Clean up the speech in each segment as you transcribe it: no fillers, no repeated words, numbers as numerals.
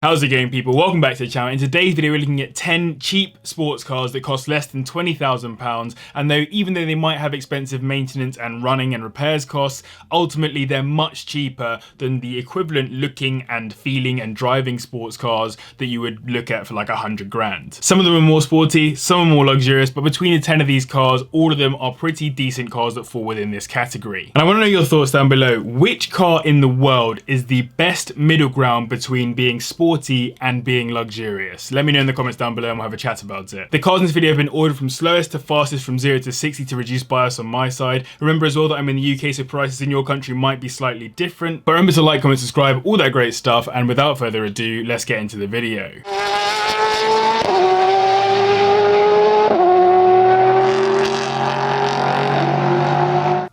How's it going, people? Welcome back to the channel. In today's video, we're looking at 10 cheap sports cars that cost less than £20,000, and even though they might have expensive maintenance and running and repairs costs, ultimately they're much cheaper than the equivalent looking and feeling and driving sports cars that you would look at for like 100 grand. Some of them are more sporty, some are more luxurious, but between the 10 of these cars, all of them are pretty decent cars that fall within this category. And I want to know your thoughts down below. Which car in the world is the best middle ground between being sporty and being luxurious? Let me know in the comments down below and we'll have a chat about it. The cars in this video have been ordered from slowest to fastest, from 0 to 60 to reduce bias on my side. Remember as well that I'm in the UK, so prices in your country might be slightly different. But remember to like, comment, subscribe, all that great stuff. And without further ado, let's get into the video.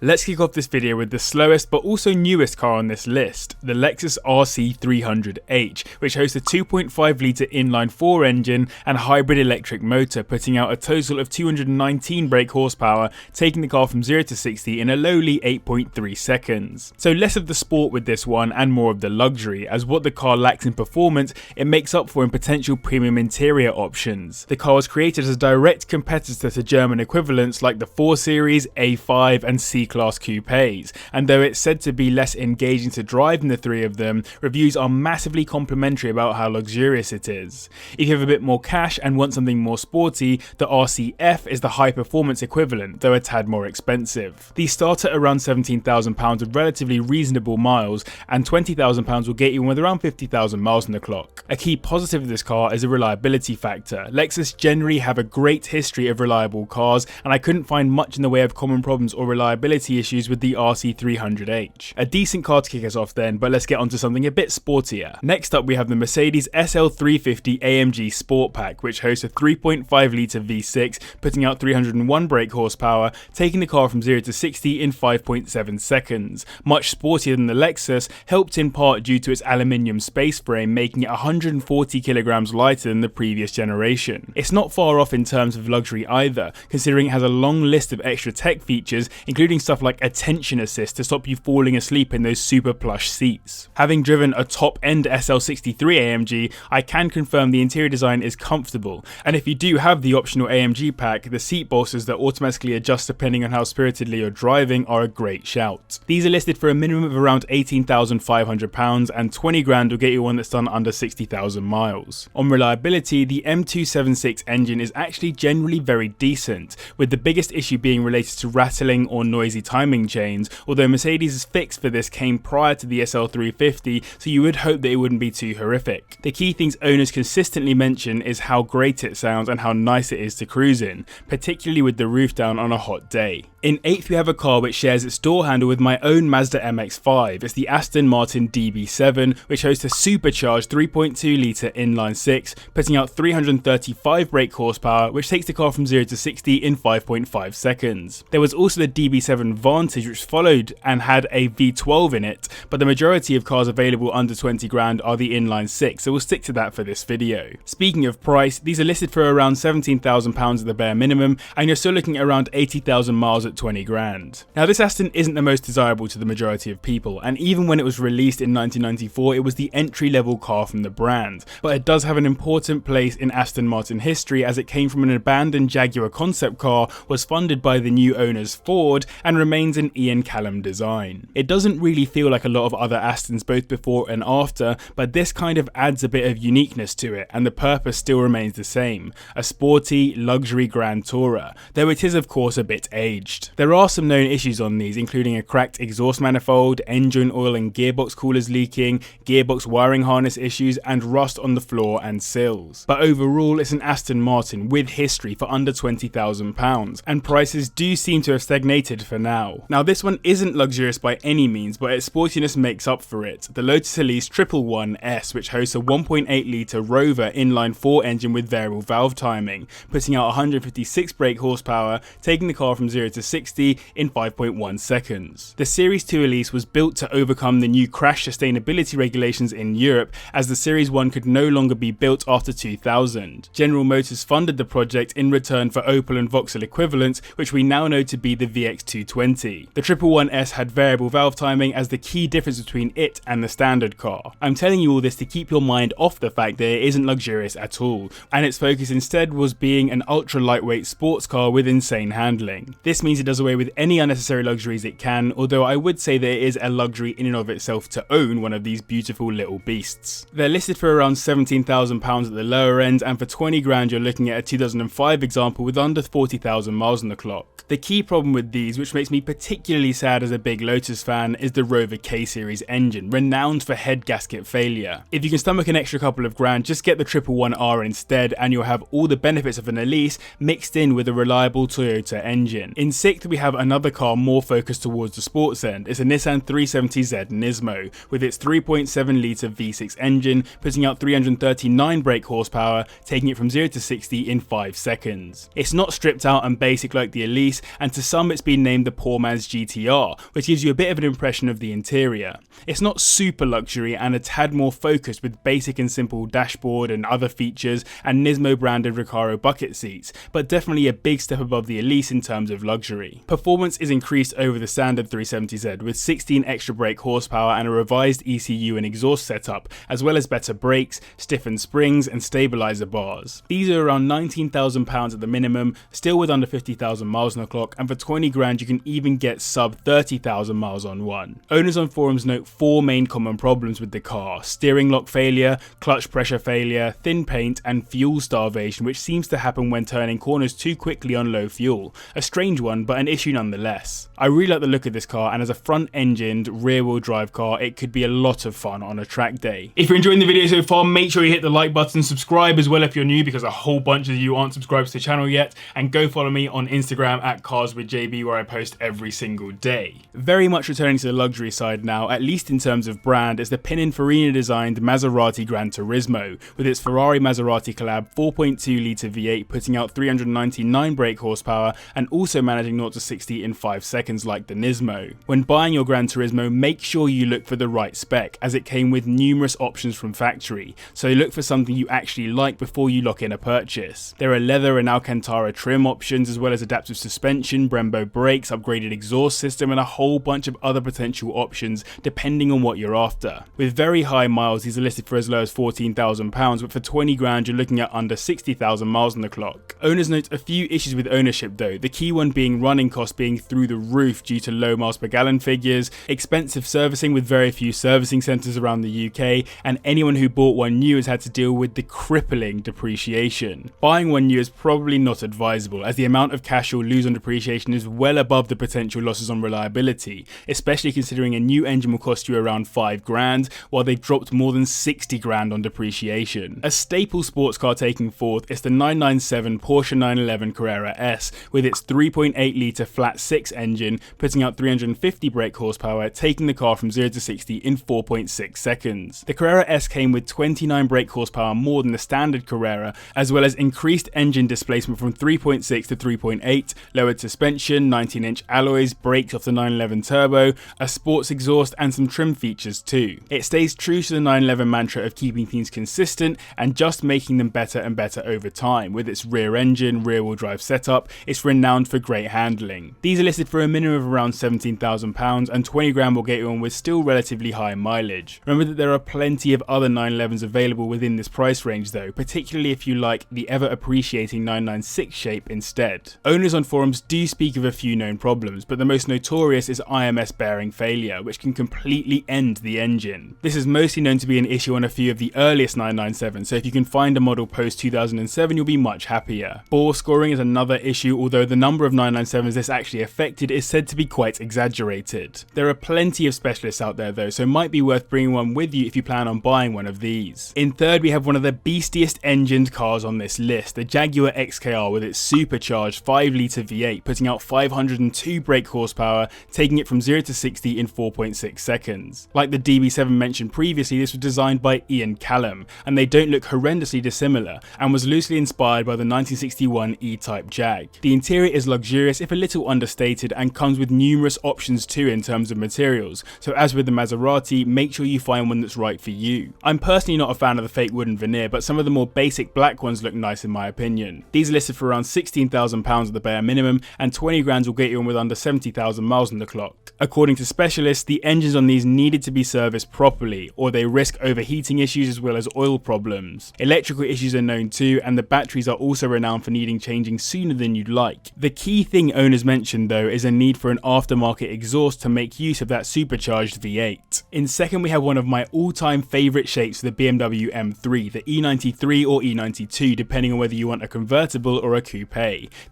Let's kick off this video with the slowest but also newest car on this list, the Lexus RC 300h, which hosts a 2.5 litre inline 4 engine and hybrid electric motor, putting out a total of 219 brake horsepower, taking the car from 0 to 60 in a lowly 8.3 seconds. So less of the sport with this one and more of the luxury, as what the car lacks in performance, it makes up for in potential premium interior options. The car was created as a direct competitor to German equivalents like the 4 Series, A5 and C-Class coupes, and though it's said to be less engaging to drive than the three of them, reviews are massively complimentary about how luxurious it is. If you have a bit more cash and want something more sporty, the RCF is the high performance equivalent, though a tad more expensive. These start at around £17,000 with relatively reasonable miles, and £20,000 will get you with around 50,000 miles on the clock. A key positive of this car is a reliability factor. Lexus generally have a great history of reliable cars, and I couldn't find much in the way of common problems or reliability issues with the RC 300h. A decent car to kick us off then, but let's get onto something a bit sportier. Next up we have the Mercedes SL 350 AMG Sport Pack, which hosts a 3.5 litre V6, putting out 301 brake horsepower, taking the car from 0 to 60 in 5.7 seconds. Much sportier than the Lexus, helped in part due to its aluminium space frame, making it 140 kilograms lighter than the previous generation. It's not far off in terms of luxury either, considering it has a long list of extra tech features, including stuff like attention assist to stop you falling asleep in those super plush seats. Having driven a top-end SL63 AMG, I can confirm the interior design is comfortable, and if you do have the optional AMG pack, the seat bolsters that automatically adjust depending on how spiritedly you're driving are a great shout. These are listed for a minimum of around £18,500, and 20 grand will get you one that's done under 60,000 miles. On reliability, the M276 engine is actually generally very decent, with the biggest issue being related to rattling or noisy timing chains, although Mercedes' fix for this came prior to the SL350, so you would hope that it wouldn't be too horrific. The key things owners consistently mention is how great it sounds and how nice it is to cruise in, particularly with the roof down on a hot day. In 8th we have a car which shares its door handle with my own Mazda MX-5. It's the Aston Martin DB7, which hosts a supercharged 3.2 litre inline 6, putting out 335 brake horsepower, which takes the car from 0 to 60 in 5.5 seconds. There was also the DB7 Vantage, which followed and had a V12 in it, but the majority of cars available under 20 grand are the inline 6, so we'll stick to that for this video. Speaking of price, these are listed for around £17,000 at the bare minimum, and you're still looking at around 80,000 miles at 20 grand. Now this Aston isn't the most desirable to the majority of people, and even when it was released in 1994 it was the entry level car from the brand, but it does have an important place in Aston Martin history as it came from an abandoned Jaguar concept car, was funded by the new owners Ford, and remains an Ian Callum design. It doesn't really feel like a lot of other Astons both before and after, but this kind of adds a bit of uniqueness to it, and the purpose still remains the same, a sporty, luxury grand tourer, though it is of course a bit aged. There are some known issues on these, including a cracked exhaust manifold, engine oil and gearbox coolers leaking, gearbox wiring harness issues, and rust on the floor and sills. But overall it's an Aston Martin with history for under £20,000, and prices do seem to have stagnated for now. Now this one isn't luxurious by any means, but its sportiness makes up for it. The Lotus Elise 111S, which hosts a 1.8 litre Rover inline 4 engine with variable valve timing, putting out 156 brake horsepower, taking the car from 0 to 60 in 5.1 seconds. The Series 2 Elise was built to overcome the new crash sustainability regulations in Europe, as the Series 1 could no longer be built after 2000. General Motors funded the project in return for Opel and Vauxhall equivalents, which we now know to be the VX220 2020. The 111S had variable valve timing as the key difference between it and the standard car. I'm telling you all this to keep your mind off the fact that it isn't luxurious at all, and its focus instead was being an ultra lightweight sports car with insane handling. This means it does away with any unnecessary luxuries it can, although I would say that it is a luxury in and of itself to own one of these beautiful little beasts. They're listed for around £17,000 at the lower end, and for 20 grand you're looking at a 2005 example with under 40,000 miles on the clock. The key problem with these, which makes me particularly sad as a big Lotus fan, is the Rover K series engine, renowned for head gasket failure. If you can stomach an extra couple of grand, just get the 111R instead and you'll have all the benefits of an Elise mixed in with a reliable Toyota engine. In 6th we have another car more focused towards the sports end. It's a Nissan 370Z Nismo with its 3.7 litre V6 engine, putting out 339 brake horsepower, taking it from 0 to 60 in 5 seconds. It's not stripped out and basic like the Elise, and to some it's been named the poor man's GTR, which gives you a bit of an impression of the interior. It's not super luxury and a tad more focused with basic and simple dashboard and other features and Nismo branded Recaro bucket seats, but definitely a big step above the Elise in terms of luxury. Performance is increased over the standard 370Z with 16 extra brake horsepower and a revised ECU and exhaust setup, as well as better brakes, stiffened springs and stabilizer bars. These are around £19,000 at the minimum, still with under 50,000 miles on the clock, and for 20 grand you can even get sub 30,000 miles on one. Owners on forums note 4 main common problems with the car: steering lock failure, clutch pressure failure, thin paint and fuel starvation, which seems to happen when turning corners too quickly on low fuel. A strange one, but an issue nonetheless. I really like the look of this car, and as a front-engined rear-wheel drive car it could be a lot of fun on a track day. If you're enjoying the video so far, make sure you hit the like button, subscribe as well if you're new, because a whole bunch of you aren't subscribed to the channel yet, and go follow me on Instagram at carswithjb where I post every single day. Very much returning to the luxury side now, at least in terms of brand, is the Pininfarina designed Maserati GranTurismo with its Ferrari Maserati collab 4.2 litre V8 putting out 399 brake horsepower and also managing 0 to 60 in 5 seconds like the Nismo. When buying your GranTurismo, make sure you look for the right spec, as it came with numerous options from factory, so look for something you actually like before you lock in a purchase. There are leather and Alcantara trim options, as well as adaptive suspension, Brembo brakes, upgraded exhaust system and a whole bunch of other potential options depending on what you're after. With very high miles, these are listed for as low as £14,000, but for 20 grand you're looking at under 60,000 miles on the clock. Owners note a few issues with ownership though, the key one being running costs being through the roof due to low miles per gallon figures, expensive servicing with very few servicing centres around the UK, and anyone who bought one new has had to deal with the crippling depreciation. Buying one new is probably not advisable, as the amount of cash you'll lose on depreciation is well above the potential losses on reliability, especially considering a new engine will cost you around 5 grand, while they've dropped more than 60 grand on depreciation. A staple sports car taking fourth is the 997 Porsche 911 Carrera S with its 3.8 litre flat 6 engine, putting out 350 brake horsepower, taking the car from 0 to 60 in 4.6 seconds. The Carrera S came with 29 brake horsepower more than the standard Carrera, as well as increased engine displacement from 3.6 to 3.8, lowered suspension, 19-inch alloys, brakes off the 911 turbo, a sports exhaust and some trim features too. It stays true to the 911 mantra of keeping things consistent and just making them better and better over time. With its rear engine, rear wheel drive setup, it's renowned for great handling. These are listed for a minimum of around £17,000 and 20 grand will get you on with still relatively high mileage. Remember that there are plenty of other 911s available within this price range though, particularly if you like the ever appreciating 996 shape instead. Owners on forums do speak of a few known problems, but the most notorious is IMS bearing failure, which can completely end the engine. This is mostly known to be an issue on a few of the earliest 997s, so if you can find a model post 2007 you'll be much happier. Bore scoring is another issue, although the number of 997s this actually affected is said to be quite exaggerated. There are plenty of specialists out there though, so it might be worth bringing one with you if you plan on buying one of these. In third we have one of the beastiest engined cars on this list, the Jaguar XKR with its supercharged 5 litre V8 putting out 502 brake horsepower, taking it from 0 to 60 in 4.6 seconds. Like the DB7 mentioned previously, this was designed by Callum, and they don't look horrendously dissimilar, and was loosely inspired by the 1961 E-Type Jag. The interior is luxurious if a little understated and comes with numerous options too in terms of materials, so as with the Maserati, make sure you find one that's right for you. I'm personally not a fan of the fake wooden veneer, but some of the more basic black ones look nice in my opinion. These are listed for around £16,000 at the bare minimum, and 20 grand will get you you in with under 70,000 miles on the clock. According to specialists, the engines on these needed to be serviced properly, or they risk overheating issues as well as oil problems. Electrical issues are known too, and the batteries are also renowned for needing changing sooner than you'd like. The key thing owners mentioned though is a need for an aftermarket exhaust to make use of that supercharged V8. In second, we have one of my all-time favourite shapes for the BMW M3, the E93 or E92, depending on whether you want a convertible or a coupe.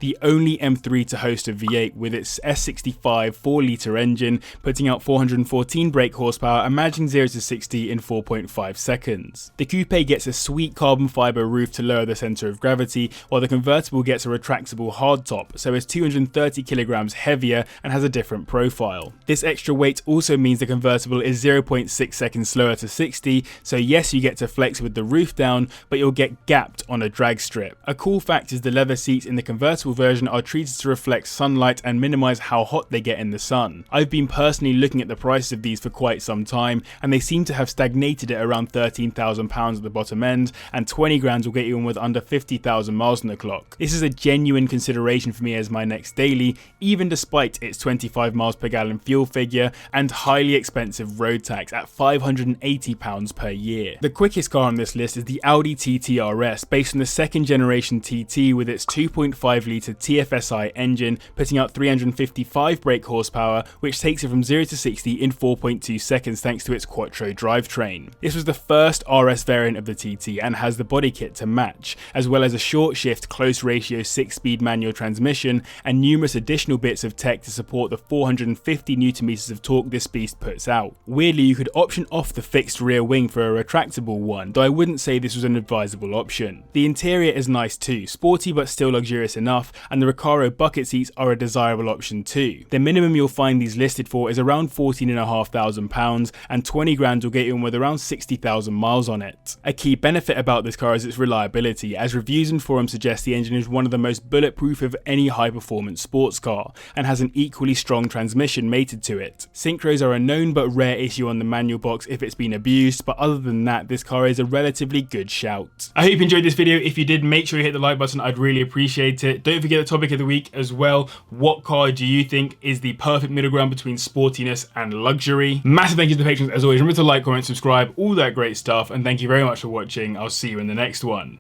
The only M3 to host a V8 with its S65 4-litre engine, putting out 414 brake horsepower and managing 0 to 60 in 4.5 seconds. The coupe gets a sweet carbon fibre roof to lower the centre of gravity, while the convertible gets a retractable hardtop, so it's 230 kilograms heavier and has a different profile. This extra weight also means the convertible is 0.6 seconds slower to 60, so yes, you get to flex with the roof down, but you'll get gapped on a drag strip. A cool fact is the leather seats in the convertible version are treated to reflect sunlight and minimise how hot they get in the sun. I've been personally looking at the prices of these for quite some time, and they seem to have stagnated at around £13,000 at the bottom end, and 20 grand will get you in with under 50,000 miles on the clock. This is a genuine consideration for me as my next daily, even despite its 25 miles per gallon fuel figure and highly expensive road tax at £580 per year. The quickest car on this list is the Audi TTRS, based on the second generation TT with its 2.5 litre TFSI engine, putting out 355 brake horsepower, which takes it from 0 to 60 in 4.2 seconds thanks to its Quattro drivetrain. This was the first RS variant of the TT and has the body kit to match, as well as a short shift close ratio 6-speed manual transmission and numerous additional bits of tech to support the 450 Nm of torque this beast puts out. Weirdly, you could option off the fixed rear wing for a retractable one, though I wouldn't say this was an advisable option. The interior is nice too, sporty but still luxurious enough, and the Recaro bucket seats are a desirable option too. The minimum you'll find these listed for is around £14,500, and 20 grand will get you in with around 60,000 miles on it. A key benefit about this car is its reliability, as reviews and forums suggest the engine is one of the most bulletproof of any high performance sports car, and has an equally strong transmission mated to it. Synchros are a known but rare issue on the manual box if it's been abused, but other than that, this car is a relatively good shout. I hope you enjoyed this video. If you did, make sure you hit the like button, I'd really appreciate it. Don't forget the topic of the week as well. What car do you think is the perfect middle ground between sportiness and luxury? Massive thank you to the patrons as always. Remember to like, comment, subscribe, all that great stuff, and thank you very much for watching. I'll see you in the next one.